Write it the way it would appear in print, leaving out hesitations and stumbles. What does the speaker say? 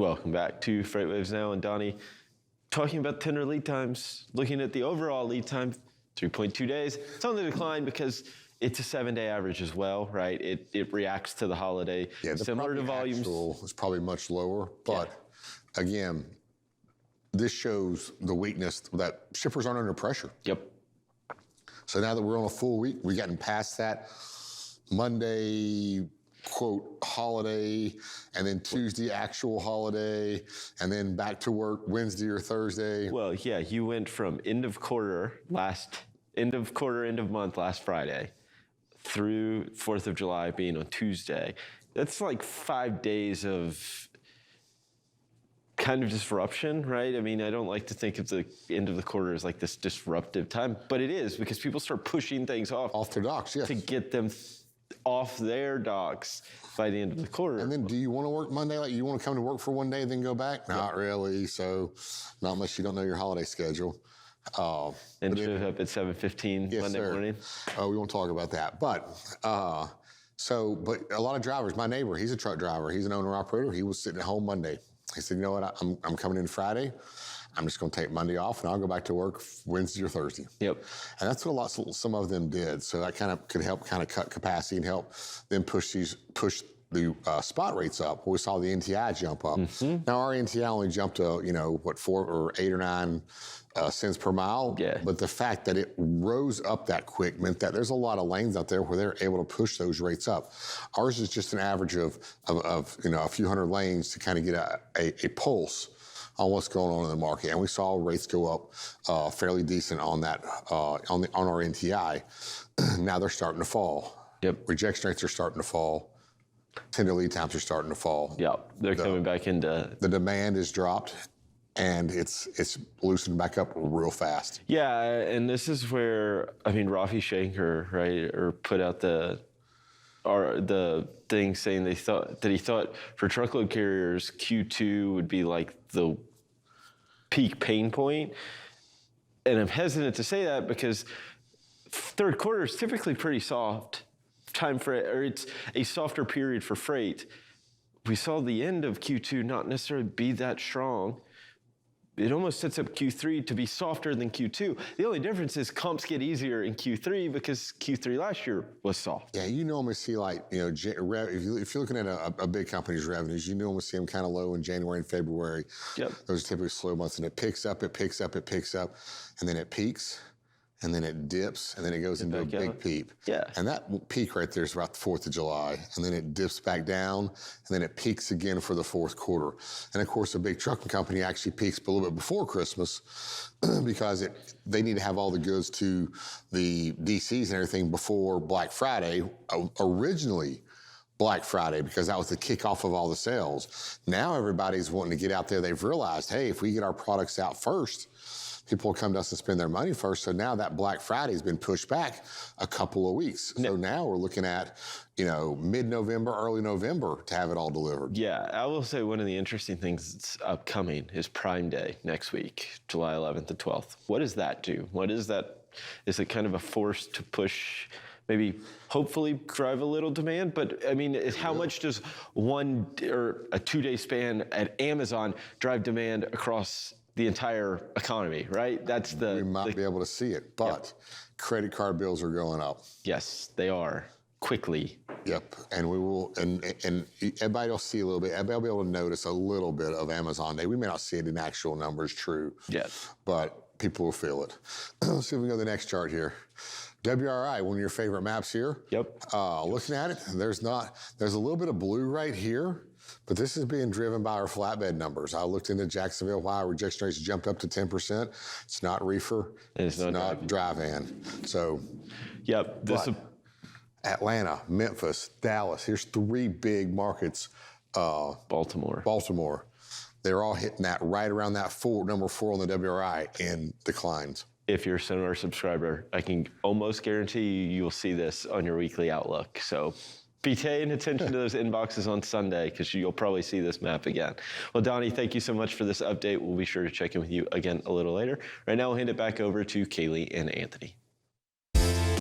Welcome back to Freight Waves Now, and Donny, talking about tender lead times, looking at the overall lead time, 3.2 days. It's on the decline because it's a 7-day average as well, right? It reacts to the holiday. Yeah, similar to volumes. It's probably much lower, but again, this shows the weakness that shippers aren't under pressure. Yep. So now that we're on a full week, we've gotten past that Monday, quote, holiday, and then Tuesday, actual holiday, and then back to work Wednesday or Thursday. Well, yeah, you went from end of month last Friday through 4th of July being on Tuesday. That's like 5 days of kind of disruption, right? I mean, I don't like to think of the end of the quarter as like this disruptive time, but it is because people start pushing things off their docks, yes, to get them off their docks by the end of the quarter. And then do you want to work Monday? Like you want to come to work for one day and then go back? Not really. So not unless you don't know your holiday schedule. And show up at 7:15 Monday morning. We won't talk about that. But but a lot of drivers, my neighbor, he's a truck driver. He's an owner-operator. He was sitting at home Monday. He said, you know what, I'm coming in Friday. I'm just going to take Monday off, and I'll go back to work Wednesday or Thursday. Yep. And that's what some of them did. So that kind of could help kind of cut capacity and help them push the spot rates up. We saw the NTI jump up. Mm-hmm. Now our NTI only jumped to 4 or 8 or 9 cents per mile. Yeah. But the fact that it rose up that quick meant that there's a lot of lanes out there where they're able to push those rates up. Ours is just an average of a few hundred lanes to kind of get a pulse on what's going on in the market, and we saw rates go up fairly decent on that on our NTI. Now they're starting to fall. Yep. Rejection rates are starting to fall. Tender lead times are starting to fall. Yep. They're coming back into. The demand is dropped, and it's loosened back up real fast. Yeah, and this is where Rafi Shanker, right, or put out the thing saying he thought for truckload carriers Q2 would be like the peak pain point. And I'm hesitant to say that because third quarter is typically pretty soft time for it, or it's a softer period for freight. We saw the end of Q2 not necessarily be that strong. It almost sets up Q3 to be softer than Q2. The only difference is comps get easier in Q3 because Q3 last year was soft. Yeah, you normally see if you're looking at a big company's revenues, you normally see them kind of low in January and February. Yep. Those are typically slow months, and it picks up, and then it peaks, and then it dips, and then it goes into a big peak. Yeah. And that peak right there is about the 4th of July, and then it dips back down, and then it peaks again for the 4th quarter. And of course, a big trucking company actually peaks a little bit before Christmas because they need to have all the goods to the DCs and everything before Black Friday. Originally, Black Friday, because that was the kickoff of all the sales. Now everybody's wanting to get out there. They've realized, hey, if we get our products out first, people will come to us and spend their money first. So now that Black Friday has been pushed back a couple of weeks. So now we're looking at, mid-November, early November to have it all delivered. Yeah, I will say one of the interesting things that's upcoming is Prime Day next week, July 11th to 12th. What does that do? What is that? Is it kind of a force to push, maybe hopefully drive a little demand? But how much does 1 or a 2-day span at Amazon drive demand across the entire economy, right? We might be able to see it, but credit card bills are going up. Yes, they are, quickly. Yep, and we will, and everybody will see a little bit. Everybody will be able to notice a little bit of Amazon Day. We may not see it in actual numbers, true. Yes. But people will feel it. Let's see if we can go to the next chart here. WRI, one of your favorite maps here. Yep. Looking at it, there's a little bit of blue right here. But this is being driven by our flatbed numbers. I looked into Jacksonville, why our rejection rates jumped up to 10%. It's not reefer. It's not dry van. So, yep. Atlanta, Memphis, Dallas. Here's 3 big markets. Baltimore. They're all hitting that right around that number 4 on the WRI in declines. If you're a Sonar subscriber, I can almost guarantee you will see this on your weekly outlook. So be paying attention to those inboxes on Sunday because you'll probably see this map again. Well, Donny, thank you so much for this update. We'll be sure to check in with you again a little later. Right now, we'll hand it back over to Kaylee and Anthony.